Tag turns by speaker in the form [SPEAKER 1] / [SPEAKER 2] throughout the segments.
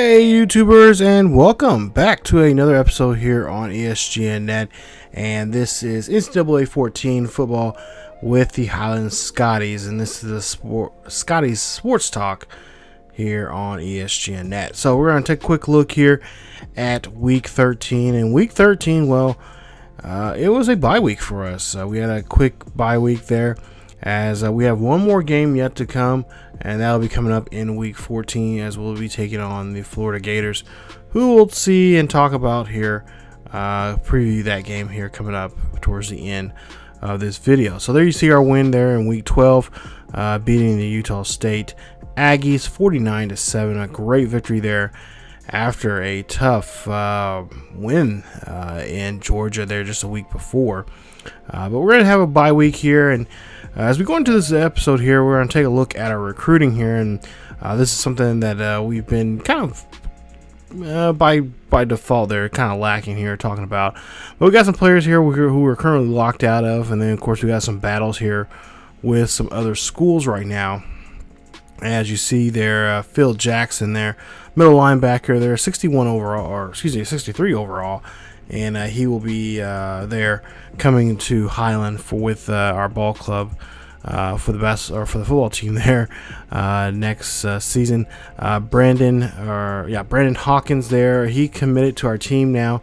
[SPEAKER 1] Hey YouTubers, and welcome back to another episode here on ESGNet, and this is NCAA 14 football with the Highland Scotties, and this is the Scotties Sports Talk here on ESGNet. So we're going to take a quick look here at Week 13, and Week 13, well, it was a bye week for us. We had a quick bye week there, as we have one more game yet to come, and that'll be coming up in Week 14, as we'll be taking on the Florida Gators, who we'll see and talk about here, preview that game here coming up towards the end of this video. So there you see our win there in Week 12, beating the Utah State Aggies 49-7, a great victory there after a tough win in Georgia there just a week before. But we're going to have a bye week here, and as we go into this episode here, we're going to take a look at our recruiting here, and this is something that we've been kind of by default there kind of lacking here talking about. But we got some players here who are currently locked out of, and then of course we got some battles here with some other schools right now. As you see there, Phil Jackson there, middle linebacker there, 61 overall, or excuse me, 63 overall. And he will be there coming to Highland with our ball club for the football team there next season. Brandon Hawkins there. He committed to our team now,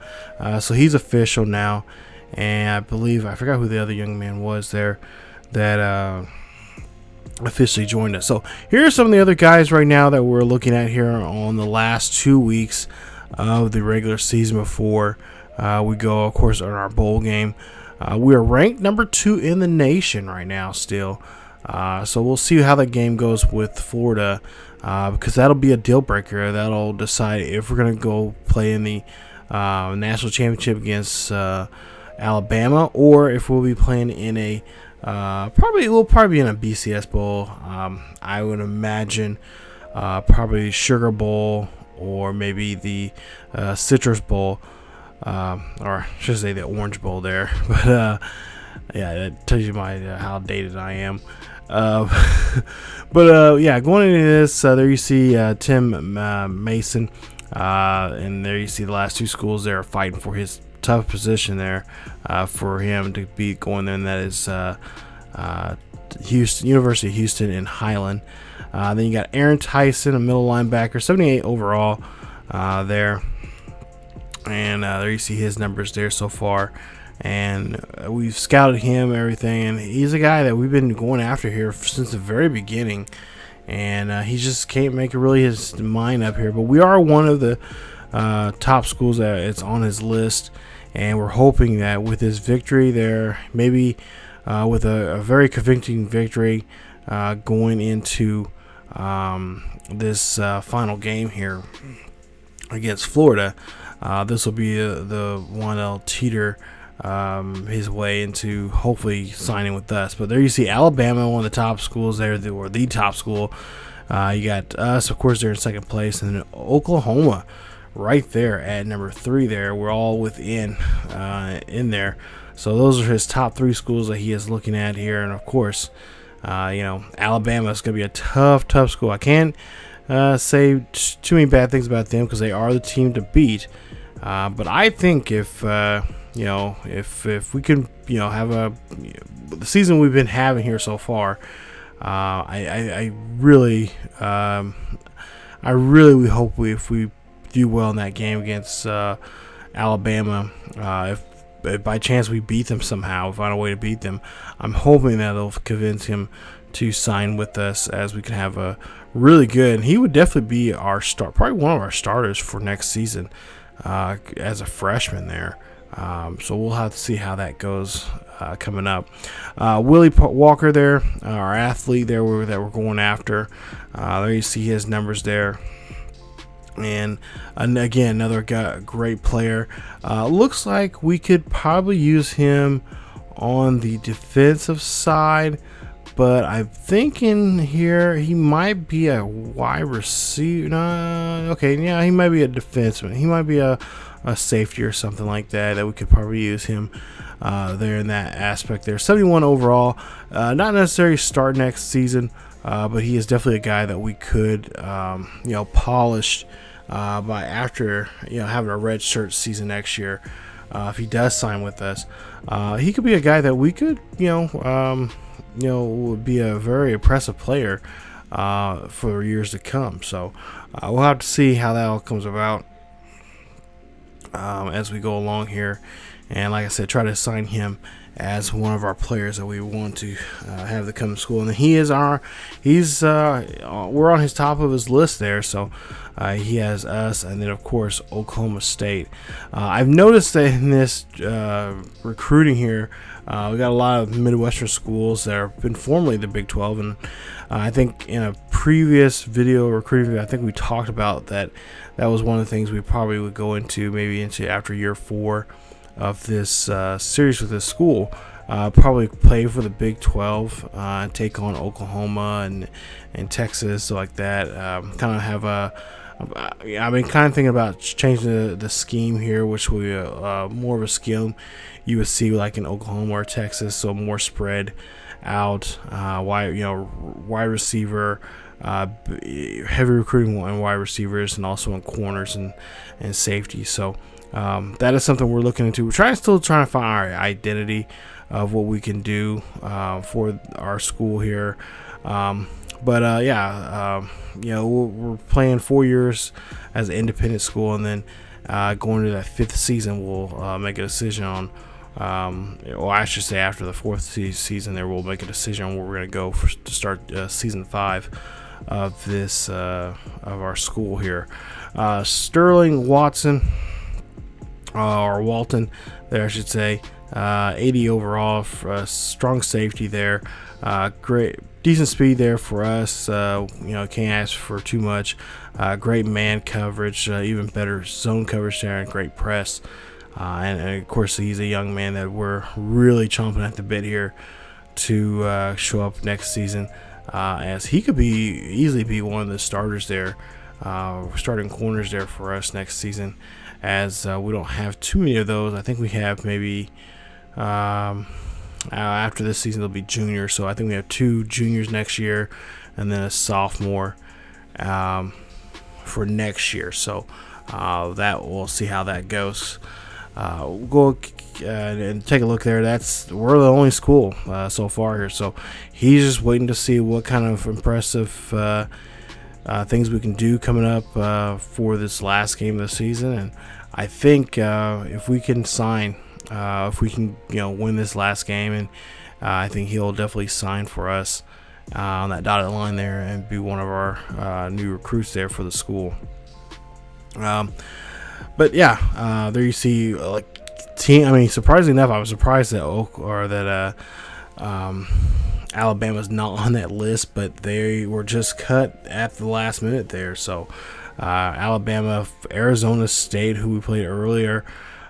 [SPEAKER 1] so he's official now. And I believe I forgot who the other young man was there that officially joined us. So here are some of the other guys right now that we're looking at here on the last 2 weeks of the regular season before we go, of course, on our bowl game. We are ranked number 2 in the nation right now still. So we'll see how that game goes with Florida, because that'll be a deal breaker. That'll decide if we're going to go play in the national championship against Alabama, or if we'll be playing in a we'll probably be in a BCS bowl. I would imagine probably Sugar Bowl, or maybe the Citrus Bowl. Or I should say the Orange Bowl there, but yeah, that tells you how dated I am. But yeah, going into this, there you see Tim Mason, and there you see the last 2 schools there are fighting for his tough position there for him to be going there, and that is University of Houston and Highland. Then you got Aaron Tyson, a middle linebacker, 78 overall there. And there you see his numbers there so far, and we've scouted him and everything, and he's a guy that we've been going after here since the very beginning, and he just can't make his mind up here. But we are one of the top schools that it's on his list, and we're hoping that with his victory there, maybe with a very convincing victory going into this final game here against Florida, this will be the one that'll teeter his way into hopefully signing with us. But there you see Alabama, one of the top schools there, or the top school. You got us, of course, they're in second place, and then Oklahoma right there at number 3 there. We're all within in there. So those are his top 3 schools that he is looking at here. And of course, Alabama is going to be a tough school. I can't say too many bad things about them because they are the team to beat. But I think if we can, have the season we've been having here so far, I really we hope if we do well in that game against Alabama, if by chance we beat them somehow, find a way to beat them, I'm hoping that'll convince him to sign with us, as we can have a really good, and he would definitely be our probably one of our starters for next season as a freshman there. So we'll have to see how that goes coming up. Willie Walker there, our athlete there that we're going after. There you see his numbers there. And again, another great player. Looks like we could probably use him on the defensive side, but I'm thinking here he might be a wide receiver. He might be a defenseman. He might be a safety or something like that we could probably use him there in that aspect there. 71 overall. Not necessarily start next season, but he is definitely a guy that we could, polish by after having a red shirt season next year. If he does sign with us, he could be a guy that we could would be a very impressive player for years to come. So we'll have to see how that all comes about as we go along here. And like I said, try to sign him as one of our players that we want to have to come to school. And we're on his top of his list there. So he has us, and then of course Oklahoma State. I've noticed that in this recruiting here, we got a lot of Midwestern schools that have been formerly the Big 12, and I think in a previous video recruiting, I think we talked about that. That was one of the things we probably would go into after year 4 of this series with this school. Probably play for the Big 12, take on Oklahoma and Texas, so like that. Kind of have I've been kind of thinking about changing the scheme here, which will be more of a scheme you would see like in Oklahoma or Texas, so more spread out, wide receiver, heavy recruiting on wide receivers, and also in corners and safety. So that is something we're looking into. We're still trying to find our identity of what we can do for our school here. We're playing 4 years as an independent school, and then going to that 5th season, we'll make a decision on, I should say after the 4th season there, we'll make a decision on where we're going to go to start season 5 of this of our school here. Sterling Watson, or Walton there I should say, 80 overall, strong safety there, great decent speed there for us. Can't ask for too much. Great man coverage, even better zone coverage there, and great press. And of course, he's a young man that we're really chomping at the bit here to show up next season, as he could easily be one of the starters there, starting corners there for us next season, as we don't have too many of those. I think we have maybe after this season they'll be juniors, so I think we have 2 juniors next year and then a sophomore for next year. So that we'll see how that goes. We'll go and take a look there. We're the only school so far here, so he's just waiting to see what kind of impressive things we can do coming up for this last game of the season. And I think if we can sign, if we can win this last game, and I think he'll definitely sign for us on that dotted line there and be one of our new recruits there for the school. But yeah, there you see team. I mean, surprisingly enough, I was surprised that Alabama's not on that list, but they were just cut at the last minute there. So Alabama, Arizona State, who we played earlier,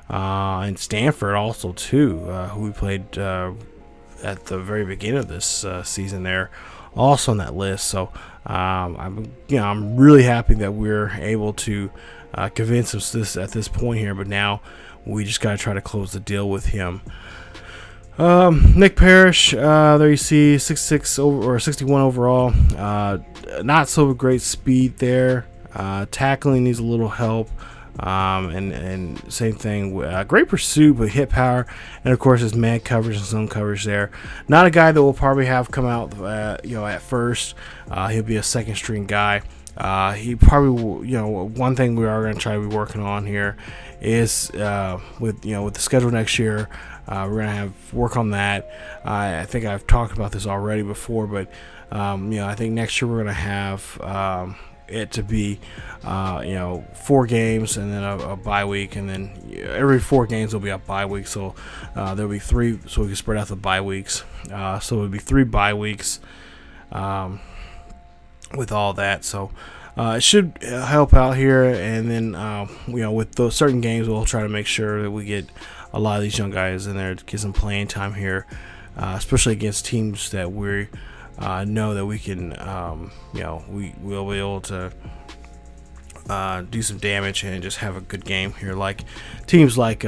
[SPEAKER 1] and Stanford also too, who we played at the very beginning of this season there, also on that list. So I'm really happy that we're able to convince us this at this point here, but now we just got to try to close the deal with him. Nick Parrish, there you see 61 overall. Not so great speed there. Tackling needs a little help. And same thing, great pursuit, but hit power, and of course his man coverage and zone coverage there. Not a guy that will probably have come out, at first. He'll be a second string guy. He probably will, one thing we are going to try to be working on here is with the schedule next year. We're going to have work on that. I think I've talked about this already before, but I think next year we're going to have it to be 4 games and then a bye week, and then every 4 games will be a bye week, so there'll be 3, so we can spread out the bye weeks, so it'll be 3 bye weeks with all that. So it should help out here, and then with those certain games we'll try to make sure that we get a lot of these young guys in there to get some playing time here, especially against teams that we know that we can, we'll be able to do some damage and just have a good game here, like teams like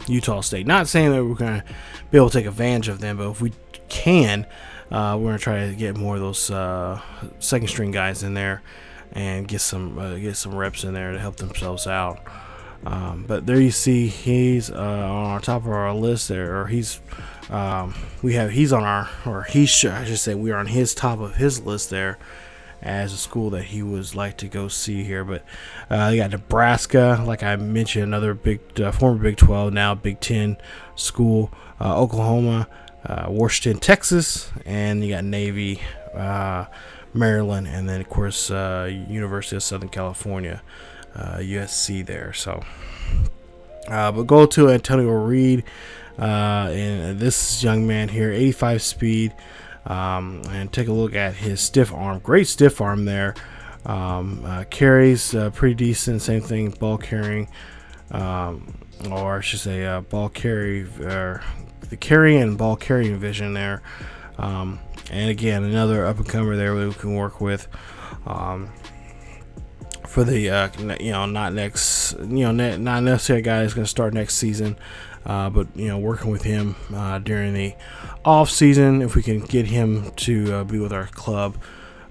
[SPEAKER 1] Utah State. Not saying that we're going to be able to take advantage of them, but if we can, we're going to try to get more of those second string guys in there and get some reps in there to help themselves out. But there you see he's on top of our list there, or he's on our, or I should say we are on his top of his list there as a school that he would like to go see here. But you got Nebraska, like I mentioned, another big former Big 12, now Big 10 school. Oklahoma, Washington, Texas, and you got Navy, Maryland, and then of course University of Southern California, USC there. So but go to Antonio Reed, and this young man here, 85 speed, and take a look at his stiff arm. Great stiff arm there. Carries pretty decent. Same thing, ball carrying, or I should say ball carry, the carry and ball carrying vision there. And again, another up and comer there we can work with. For the not necessarily a guy that's going to start next season, but working with him during the off season, if we can get him to be with our club,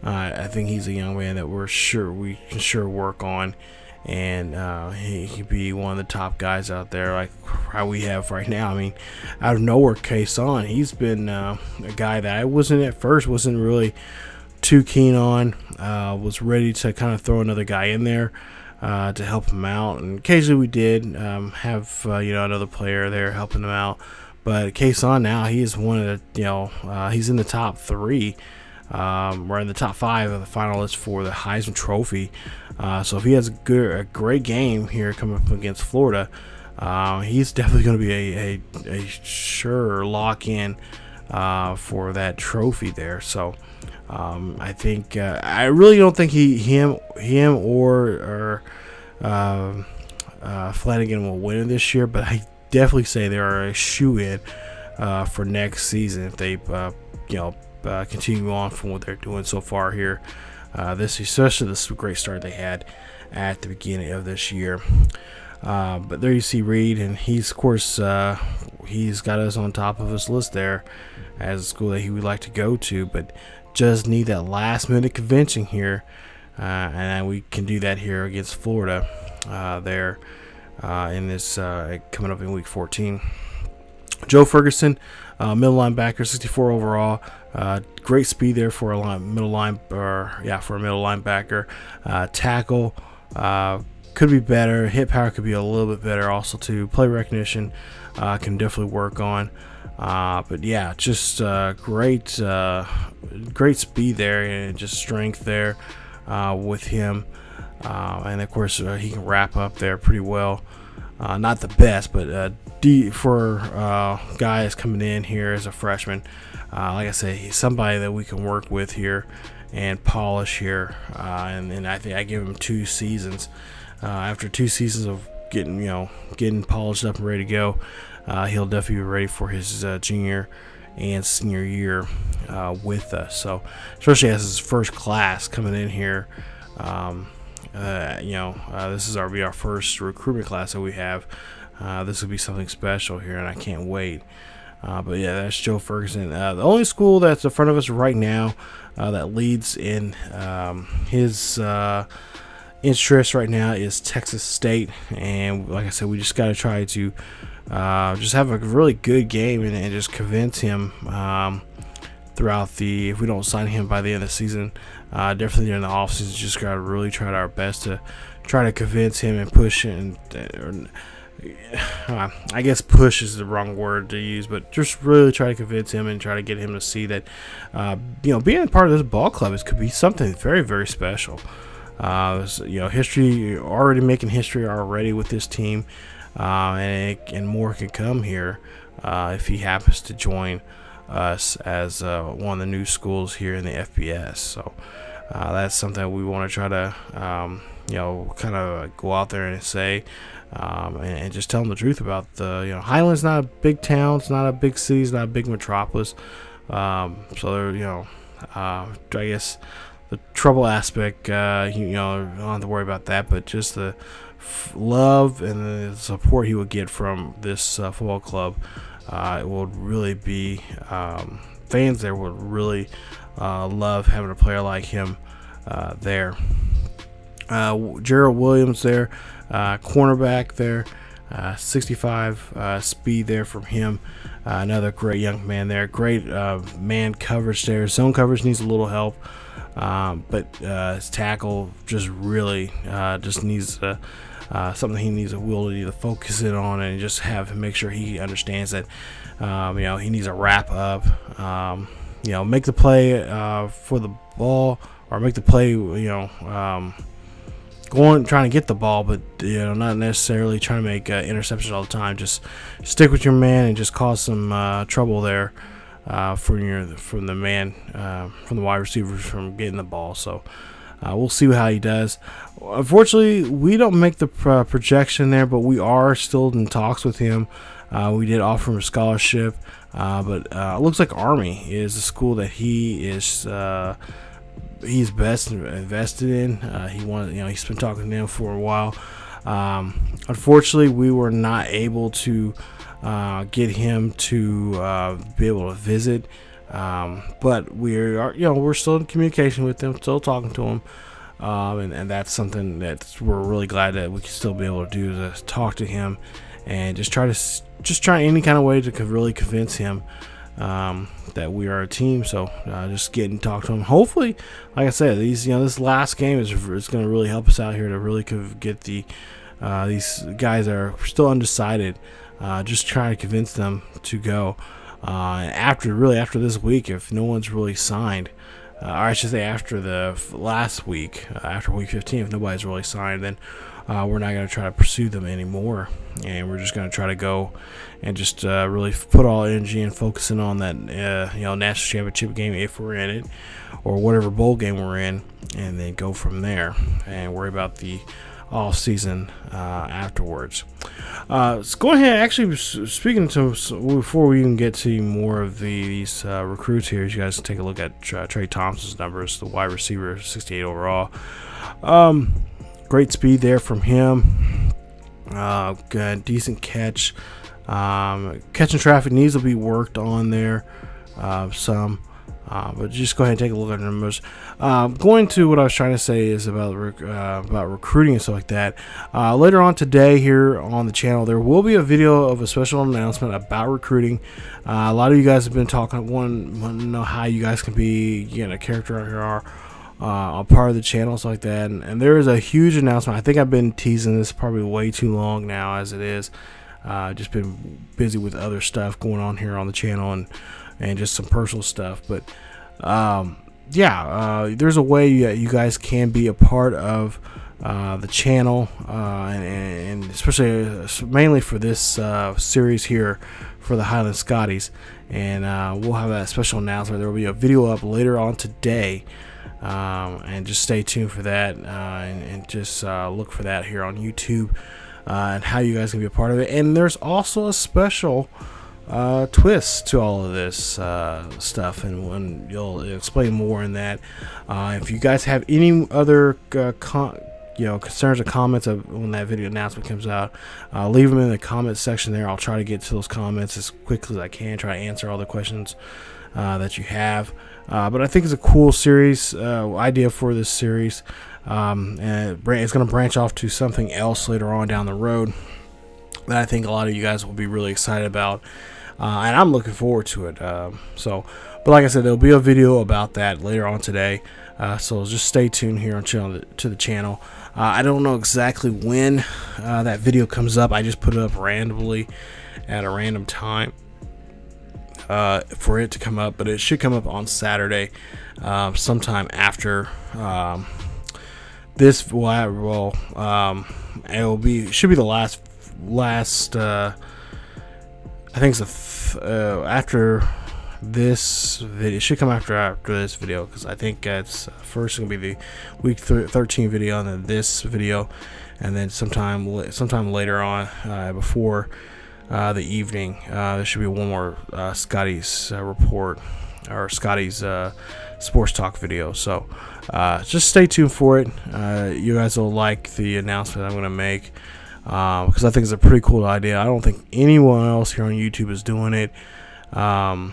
[SPEAKER 1] I think he's a young man that we can work on, and he could be one of the top guys out there, like how we have right now. I mean, out of nowhere, Kason, he's been a guy that I wasn't really too keen on. Was ready to kind of throw another guy in there to help him out, and occasionally we did have another player there helping him out. But Kason now, he is one of the he's in the top 3. We're in the top 5 of the finalists for the Heisman Trophy. So if he has a great game here coming up against Florida, he's definitely going to be a sure lock in for that trophy there. So I think I really don't think him or Flanagan will win this year, but I definitely say they are a shoe-in for next season if they continue on from what they're doing so far here. Especially this great start they had at the beginning of this year. But there you see Reed, and he's of course he's got us on top of his list there as a school that he would like to go to, but just need that last minute convincing here, and we can do that here against Florida there in this coming up in week 14. Joe Ferguson, middle linebacker, 64 overall. Great speed there for a middle linebacker. Tackle could be better. Hit power could be a little bit better also too. Play recognition can definitely work on. But yeah, just great speed there and just strength there with him. And of course he can wrap up there pretty well. Not the best, but for guys coming in here as a freshman, like I say, he's somebody that we can work with here and polish here. And I think I give him 2 seasons. After 2 seasons of getting polished up and ready to go, he'll definitely be ready for his junior and senior year with us. So, especially as his first class coming in here, this is our first recruitment class that we have. This will be something special here, and I can't wait. But yeah, that's Joe Ferguson. The only school that's in front of us right now that leads in his interest right now is Texas State, and like I said, we just got to try to just have a really good game and just convince him throughout if we don't sign him by the end of the season, definitely during the offseason, just got to really try our best to try to convince him and push him. I guess push is the wrong word to use, but just really try to convince him and try to get him to see that, being part of this ball club could be something very, very special. History, already making history already with this team, and more can come here if he happens to join us as one of the new schools here in the FBS. So that's something we want to try to kind of go out there and say, and just tell them the truth about Highland's not a big town, it's not a big city, it's not a big metropolis. So there, I guess the trouble aspect, I don't have to worry about that, but just the love and the support he would get from this football club, it would really be, fans there would really love having a player like him there. Gerald Williams there, cornerback there, 65 speed there from him. Another great young man there. Great man coverage there. Zone coverage needs a little help, but his tackle just really just needs something he needs a ability to focus in on and just have make sure he understands that he needs a wrap up. Make the play for the ball, or make the play. Trying to get the ball, but not necessarily trying to make interceptions all the time. Just stick with your man and just cause some trouble there from the wide receivers from getting the ball. So we'll see how he does. Unfortunately, we don't make the projection there, but we are still in talks with him. We did offer him a scholarship, but it looks like Army is the school that he is. He's best invested in. He's been talking to them for a while. Unfortunately, we were not able to get him to be able to visit. But we're still in communication with them, still talking to him. And that's something that we're really glad that we can still be able to do, to talk to him and just try any kind of way to really convince him that we are a team. So just get and talk to him. Hopefully, like I said, this last game is going to really help us out here to really get these guys that are still undecided. Just trying to convince them to go. After this week, if no one's really signed, or I should say after the last week, after week 15, if nobody's really signed, then we're not going to try to pursue them anymore, and we're just going to try to go and just really put all energy and focusing on that national championship game if we're in it, or whatever bowl game we're in, and then go from there and worry about the off season afterwards. Let's go ahead. Actually, speaking to before we even get to more of these recruits here, you guys can take a look at Trey Thompson's numbers, the wide receiver, 68 overall. Great speed there from him. Good, decent catch. Catching traffic needs to be worked on there some. But just go ahead and take a look at the numbers. Going to what I was trying to say is about recruiting and stuff like that. Later on today here on the channel, there will be a video of a special announcement about recruiting. A lot of you guys have been talking, want to know how you guys can be a character on here, a part of the channel, stuff like that. And there is a huge announcement. I think I've been teasing this probably way too long now as it is. Just been busy with other stuff going on here on the channel and just some personal stuff, but there's a way you guys can be a part of the channel, and especially mainly for this series here for the Highland Scotties, and we'll have that special announcement. There will be a video up later on today, and just stay tuned for that, and just look for that here on YouTube, and how you guys can be a part of it. And there's also a special twist to all of this stuff, and when you'll explain more in that. If you guys have any other concerns or comments when that video announcement comes out, leave them in the comment section there. I'll try to get to those comments as quickly as I can, try to answer all the questions that you have. But I think it's a cool series idea for this series, and it's going to branch off to something else later on down the road that I think a lot of you guys will be really excited about, and I'm looking forward to it. But like I said, there'll be a video about that later on today, so just stay tuned here to the channel. I don't know exactly when that video comes up. I just put it up randomly at a random time for it to come up, but it should come up on Saturday, sometime after this. It should be the last I think it's after this video. It should come after this video, because I think it's first going to be the week 13 video, and then this video, and then sometime later on before the evening, there should be one more Scotties report, or Scotties Sports Talk video. So just stay tuned for it. You guys will like the announcement I'm going to make, because I think it's a pretty cool idea. I don't think anyone else here on YouTube is doing it. So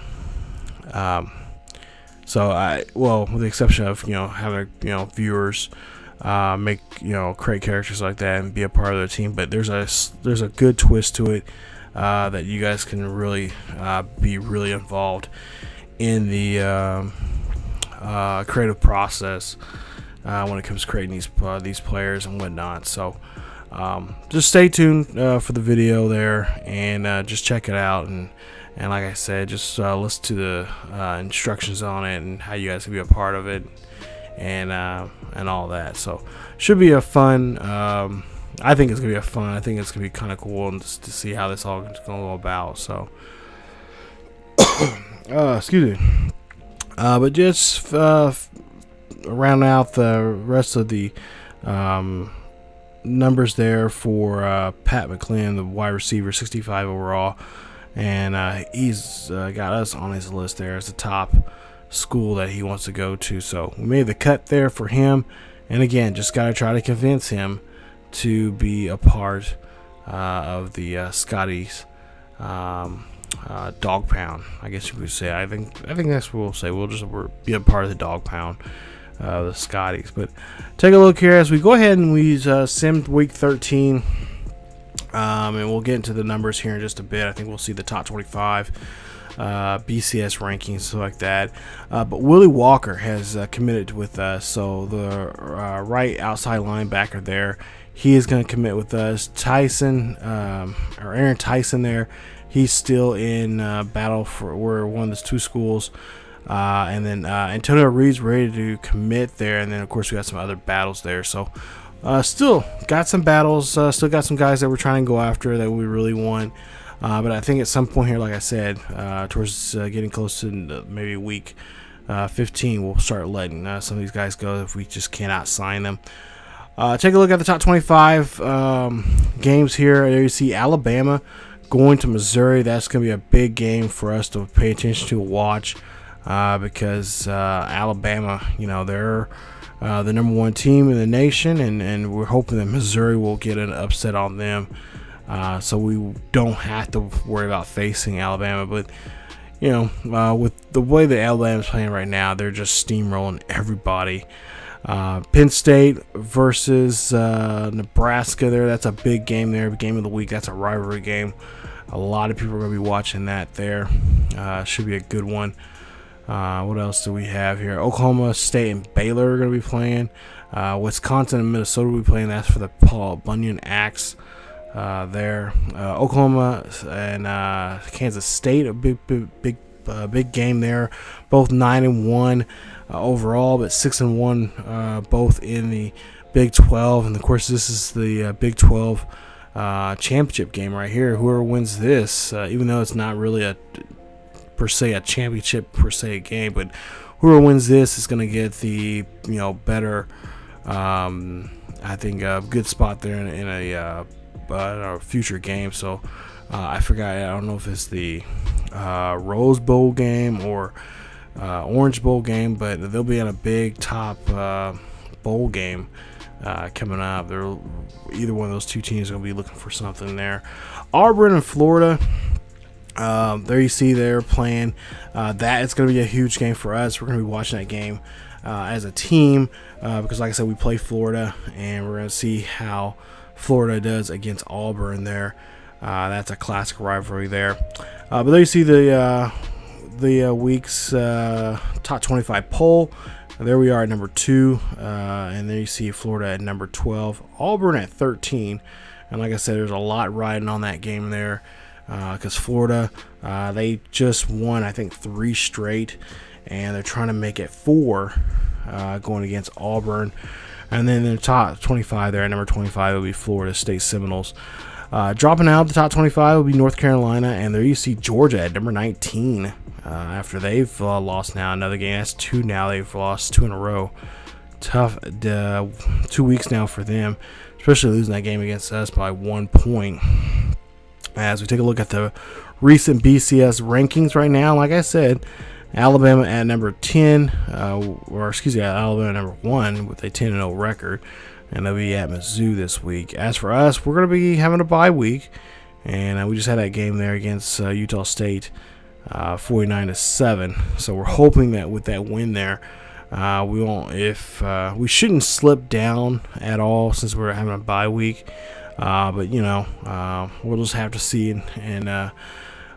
[SPEAKER 1] with the exception of having viewers make, create characters like that and be a part of their team. But there's a good twist to it that you guys can really be really involved in the creative process when it comes to creating these players and whatnot. So just stay tuned for the video there, and just check it out. And like I said, just listen to the instructions on it and how you guys can be a part of it, and all that. So should be a fun. I think it's gonna be a fun. I think it's gonna be kind of cool just to see how this all is gonna go about. So, excuse me. But just round out the rest of the numbers there for Pat McClellan, the wide receiver, 65 overall, and he's got us on his list there as the top school that he wants to go to. So we made the cut there for him, and again, just got to try to convince him to be a part of the Scotties dog pound, I guess you could say. I think that's what we'll say. We'll be a part of the dog pound, the Scotties. But take a look here as we go ahead and we simmed week 13, and we'll get into the numbers here in just a bit. I think we'll see the top 25 BCS rankings, stuff like that. But Willie Walker has committed with us, so the right outside linebacker there, he is going to commit with us. Aaron Tyson there, he's still in battle for one of those two schools. And then Antonio Reed's ready to commit there. And then, of course, we got some other battles there. So still got some battles. Still got some guys that we're trying to go after that we really want. But I think at some point here, like I said, towards getting close to maybe week 15, we'll start letting some of these guys go if we just cannot sign them. Take a look at the top 25 games here. There you see Alabama going to Missouri. That's going to be a big game for us to pay attention to, watch, because Alabama, they're the number one team in the nation, and we're hoping that Missouri will get an upset on them, so we don't have to worry about facing Alabama. But with the way that Alabama's playing right now, they're just steamrolling everybody. Penn State versus Nebraska there. That's a big game there. Game of the week. That's a rivalry game. A lot of people are going to be watching that there. Should be a good one. What else do we have here? Oklahoma State and Baylor are going to be playing. Wisconsin and Minnesota will be playing. That's for the Paul Bunyan Axe there. Oklahoma and Kansas State, a big game there. Both 9-1 overall, but 6-1 both in the Big 12. And of course, this is the Big 12 championship game right here. Whoever wins this, even though it's not really a championship game, but whoever wins this is going to get the better, I think, a good spot there in a future game. So I forgot. I don't know if it's the Rose Bowl game or Orange Bowl game, but they'll be in a big top bowl game coming up. They're either one of those two teams going to be looking for something there. Auburn and Florida. There you see they're playing. That is going to be a huge game for us. We're going to be watching that game as a team because, like I said, we play Florida, and we're going to see how Florida does against Auburn there. That's a classic rivalry there. But there you see the week's top 25 poll. There we are at number 2, and there you see Florida at number 12, Auburn at 13. And like I said, there's a lot riding on that game there because Florida, they just won, I think, 3 straight, and they're trying to make it 4 going against Auburn. And then in the top 25 there, at number 25, will be Florida State Seminoles. Dropping out of the top 25 will be North Carolina, and there you see Georgia at number 19. After they've lost now another game. That's 2 now. They've lost 2 in a row. Tough 2 weeks now for them, especially losing that game against us by 1 point. As we take a look at the recent BCS rankings right now, like I said, Alabama at number 10, Alabama at number 1 with a 10-0 record, and they'll be at Mizzou this week. As for us, we're going to be having a bye week, and we just had that game there against Utah State, 49-7. So we're hoping that with that win there, we shouldn't slip down at all since we're having a bye week. But we'll just have to see. And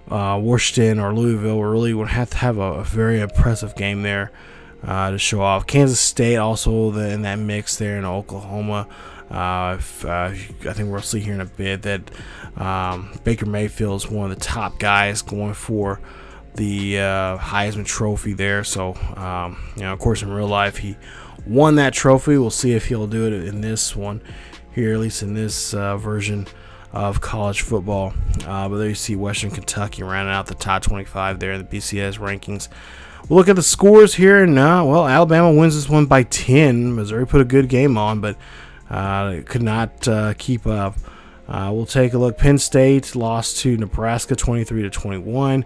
[SPEAKER 1] Washington or Louisville really would have to have a very impressive game there to show off. Kansas State also in that mix there, in Oklahoma. I think we'll see here in a bit that Baker Mayfield is one of the top guys going for the Heisman Trophy there. So, of course, in real life, he won that trophy. We'll see if he'll do it in this one here, at least in this version of college football. But there you see Western Kentucky rounding out the top 25 there in the BCS rankings. We'll look at the scores here, and Alabama wins this one by 10. Missouri put a good game on, but could not keep up. We'll take a look. Penn State lost to Nebraska 23-21.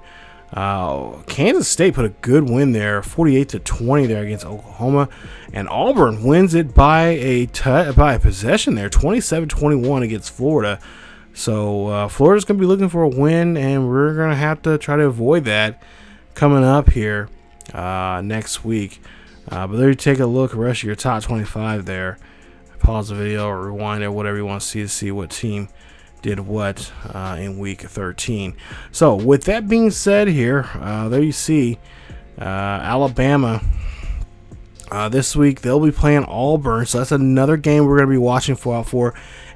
[SPEAKER 1] Kansas State put a good win there, 48-20 there against Oklahoma, and Auburn wins it by a possession there, 27-21 against Florida. So Florida's going to be looking for a win, and we're going to have to try to avoid that coming up here next week. But there you take a look at the rest of your top 25 there. Pause the video or rewind it, whatever you want to see what team did what in week 13. So with that being said here, there you see Alabama this week. They'll be playing Auburn, so that's another game we're going to be watching for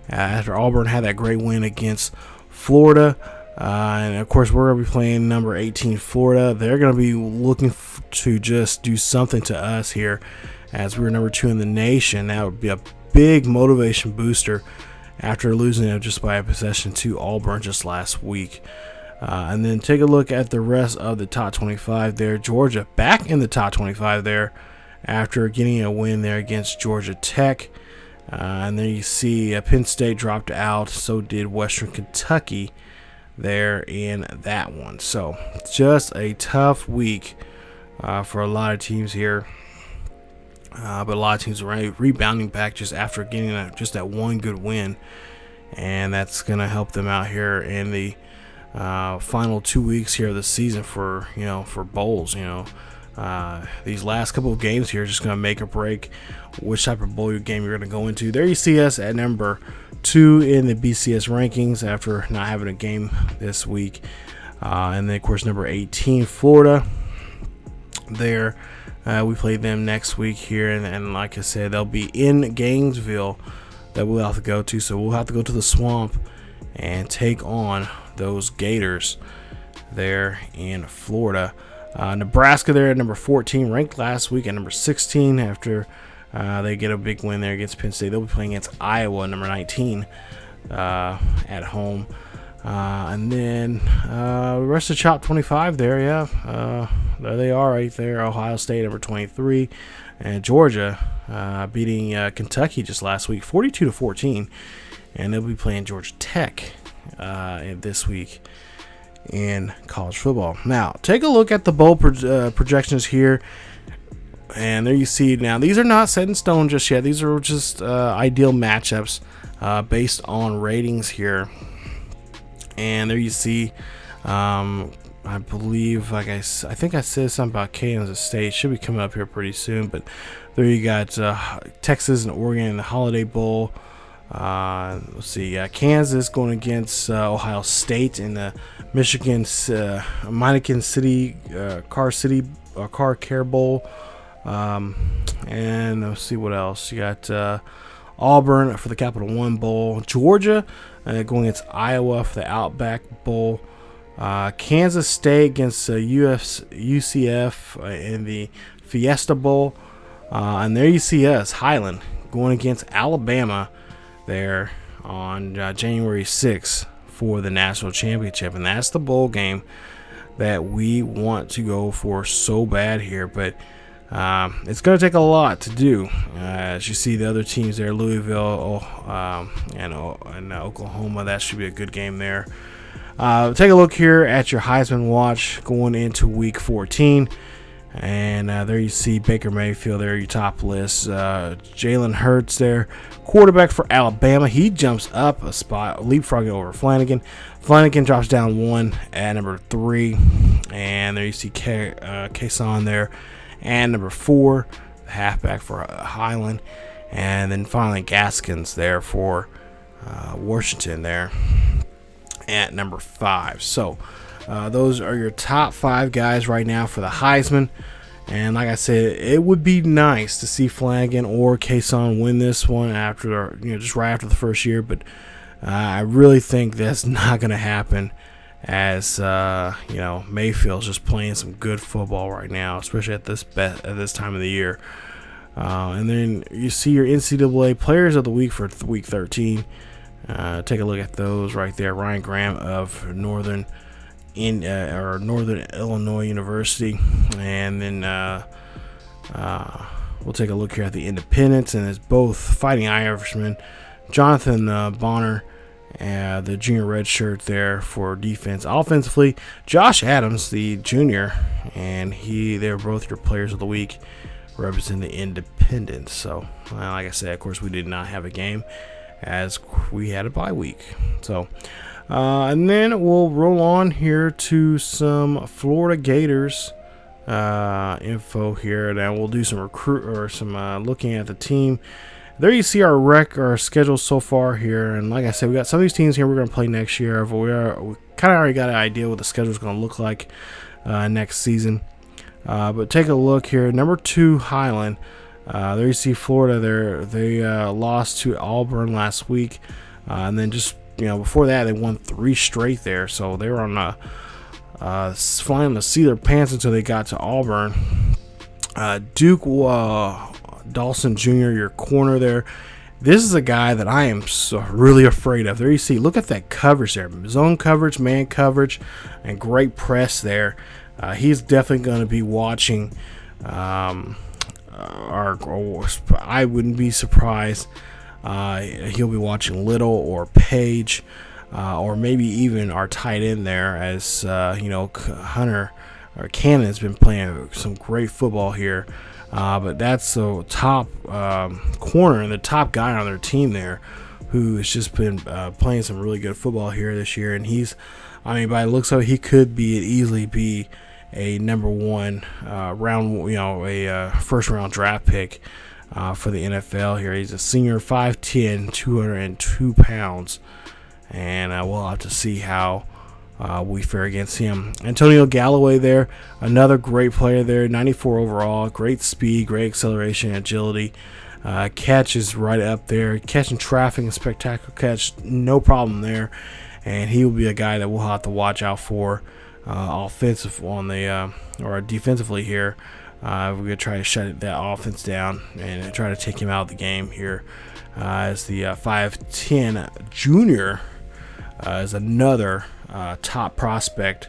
[SPEAKER 1] after Auburn had that great win against Florida. And of course we're going to be playing number 18 Florida. They're going to be looking to just do something to us here, as we're number 2 in the nation. That would be a big motivation booster after losing just by a possession to Auburn just last week. And then take a look at the rest of the top 25 there. Georgia back in the top 25 there after getting a win there against Georgia Tech. And then you see Penn State dropped out. So did Western Kentucky there in that one. So just a tough week for a lot of teams here. But a lot of teams are rebounding back just after getting that one good win, and that's going to help them out here in the final 2 weeks here of the season for bowls. These last couple of games here are just going to make or break which type of bowl game you're going to go into. There you see us at number 2 in the BCS rankings after not having a game this week, and then of course number 18 Florida there. We play them next week here, and like I said, they'll be in Gainesville that we'll have to go to. So we'll have to go to the Swamp and take on those Gators there in Florida. Nebraska there at number 14, ranked last week at number 16 after they get a big win there against Penn State. They'll be playing against Iowa, number 19, at home. And then the rest of the top 25 there, there they are right there. Ohio State number 23, and Georgia beating Kentucky just last week, 42-14, and they'll be playing Georgia Tech this week in college football. Now take a look at the bowl projections here, and there you see. Now these are not set in stone just yet. These are just ideal matchups based on ratings here. And there you see, I believe, I think I said something about Kansas State. Should be coming up here pretty soon. But there you got Texas and Oregon in the Holiday Bowl. Let's see, Kansas going against Ohio State in the Michigan City Car Care Bowl. And let's see what else. You got Auburn for the Capital One Bowl. Georgia going against Iowa for the Outback Bowl. Kansas State against UCF in the Fiesta Bowl. And there you see us, Highland, going against Alabama there on January 6th for the national championship. And that's the bowl game that we want to go for so bad here. But it's going to take a lot to do. As you see the other teams there, Louisville and Oklahoma, that should be a good game there. Take a look here at your Heisman watch going into week 14. And there you see Baker Mayfield there, your top list. Jalen Hurts there, quarterback for Alabama. He jumps up a spot, leapfrogging over Flanagan. Flanagan drops down one at number 3. And there you see Kason there. And number 4, halfback for Highland, and then finally Gaskins there for Washington there at number 5. So those are your top 5 guys right now for the Heisman. And like I said, it would be nice to see Flanagan or Kason win this one after, just right after the first year. But I really think that's not going to happen, as Mayfield's just playing some good football right now, especially at this time of the year. And then you see your NCAA Players of the Week for Week 13. Take a look at those right there. Ryan Graham of Northern Illinois University, and then we'll take a look here at the Independents, and it's both Fighting Irishmen. Jonathan Bonner, the junior red shirt there for defense. Offensively, Josh Adams, the junior, and they're both your Players of the Week, representing the Independents. So, like I said, of course, we did not have a game, as we had a bye week. So, and then we'll roll on here to some Florida Gators info here. Now we'll do some looking at the team. There you see our schedule so far here, and like I said, we got some of these teams here we're going to play next year. We kind of already got an idea what the schedule is going to look like next season. But take a look here. Number 2, Highland. There you see Florida. They lost to Auburn last week, and then just before that they won 3 straight there. So they were on flying the seat of their pants until they got to Auburn. Duke Dawson Jr., your corner there. This is a guy that I am really afraid of. There you see, look at that coverage there. Zone coverage, man coverage, and great press there. He's definitely going to be watching I wouldn't be surprised. He'll be watching Little or Page, or maybe even our tight end there, as Hunter or Cannon has been playing some great football here. But that's the top corner and the top guy on their team there, who has just been playing some really good football here this year. And by the looks of it, he could easily be a number 1 round, first round draft pick for the NFL here. He's a senior, 5'10", 202 pounds, and we'll have to see how we fare against him. Antonio Galloway there, another great player there, 94 overall, great speed, great acceleration, agility. Catch is right up there, catching traffic and spectacular catch, no problem there. And he will be a guy that we'll have to watch out for defensively here. We're going to try to shut that offense down and try to take him out of the game here, as the 5'10" junior is another top prospect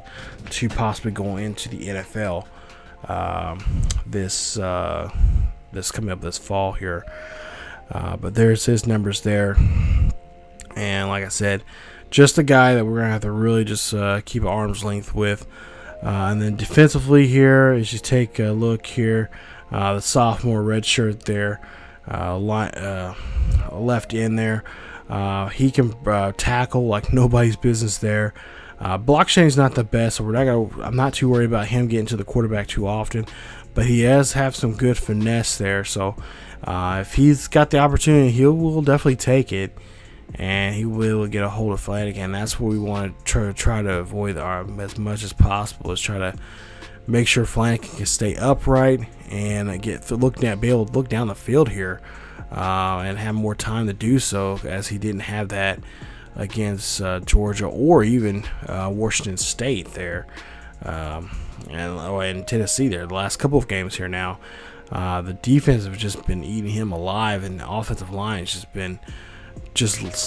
[SPEAKER 1] to possibly go into the NFL this coming up this fall here. But there's his numbers there, and like I said, just a guy that we're going to have to really just keep at arm's length with. And then defensively here, as you take a look here, the sophomore red shirt there, left in there. He can tackle like nobody's business there. Block shedding's not the best, so I'm not too worried about him getting to the quarterback too often. But he does have some good finesse there, so if he's got the opportunity, he will definitely take it. And he will get a hold of Flanagan. That's what we want to try to avoid as much as possible, is try to make sure Flanagan can stay upright and be able to look down the field here, and have more time to do so, as he didn't have that against Georgia or even Washington State there, and Tennessee there. The last couple of games here now, the defense have just been eating him alive, and the offensive line has just been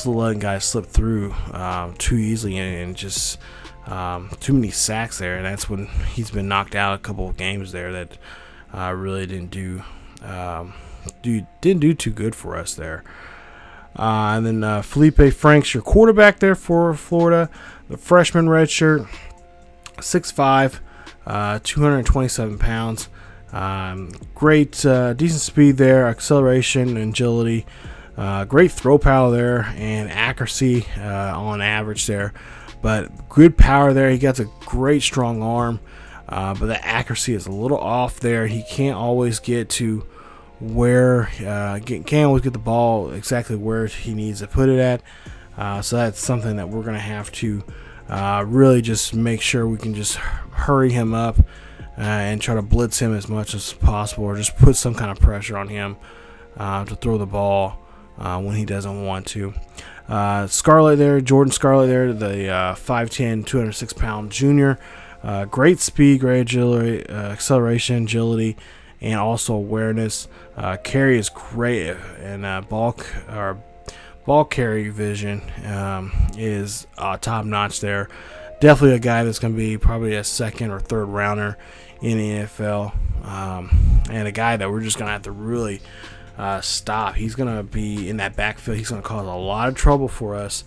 [SPEAKER 1] letting guys slip through too easily, and just too many sacks there. And that's when he's been knocked out a couple of games there that really didn't do too good for us there. And then Felipe Franks, your quarterback there for Florida, the freshman redshirt, 6'5", 227 pounds. Great, decent speed there, acceleration, agility. Great throw power there, and accuracy on average there, but good power there. He got a great strong arm, but the accuracy is a little off there. He can't always get to where can't always get the ball exactly where he needs to put it at. So that's something that we're going to have to really just make sure we can just hurry him up and try to blitz him as much as possible, or just put some kind of pressure on him to throw the ball when he doesn't want to. Scarlett there, Jordan Scarlett there, the 5'10", 206-pound junior. Great speed, great agility, acceleration, agility, and also awareness. Carry is great, and ball carry vision is top notch there. Definitely a guy that's going to be probably a second or third rounder in the NFL, and a guy that we're just going to have to really stop. He's going to be in that backfield. He's going to cause a lot of trouble for us,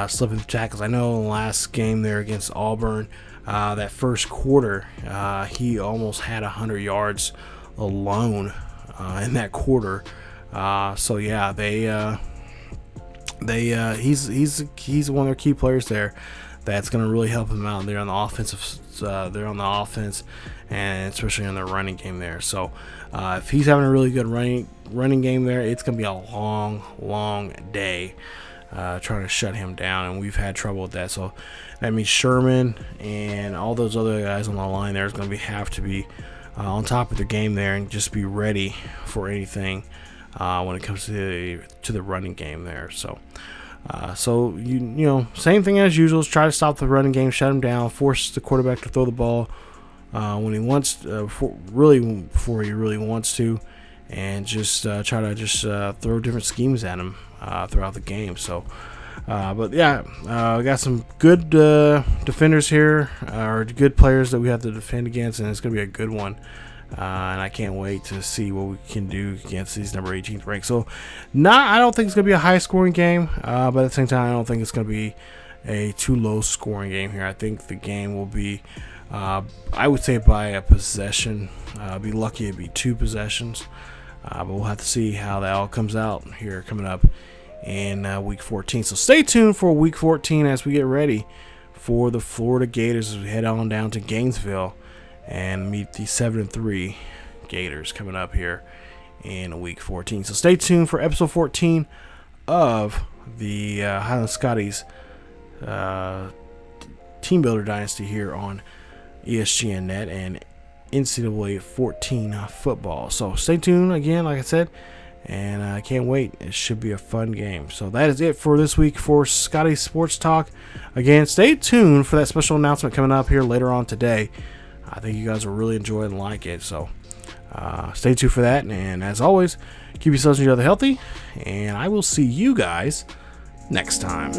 [SPEAKER 1] slipping through tackles. I know in the last game there against Auburn, that first quarter, he almost had 100 yards alone in that quarter. So yeah, he's one of their key players there. That's going to really help him out there on the offense, and especially on the running game there. So if he's having a really good running game there, it's going to be a long day trying to shut him down, and we've had trouble with that. So that means Sherman and all those other guys on the line there is going to have to be on top of their game there, and just be ready for anything when it comes to the running game there. So you know, same thing as usual. Try to stop the running game, shut him down, force the quarterback to throw the ball when he wants, before he really wants to, and just try to just throw different schemes at him throughout the game. So, but yeah, we got some good defenders here, or good players that we have to defend against, and it's going to be a good one. And I can't wait to see what we can do against these number 18th ranked. So, I don't think it's going to be a high-scoring game, but at the same time, I don't think it's going to be a too low-scoring game here. I think the game will be, I would say, by a possession. Be lucky it'd be 2 possessions, but we'll have to see how that all comes out here coming up in Week 14. So stay tuned for Week 14 as we get ready for the Florida Gators as we head on down to Gainesville and meet the 7-3 Gators coming up here in Week 14. So stay tuned for Episode 14 of the Highland Scotties Team Builder Dynasty here on ESGNet and NCAA 14 football. So stay tuned again, like I said, and I can't wait. It should be a fun game. So that is it for this week for Scotties Sports Talk. Again, stay tuned for that special announcement coming up here later on today. I think you guys will really enjoy it and like it. So stay tuned for that. And as always, keep yourselves and each other healthy. And I will see you guys next time.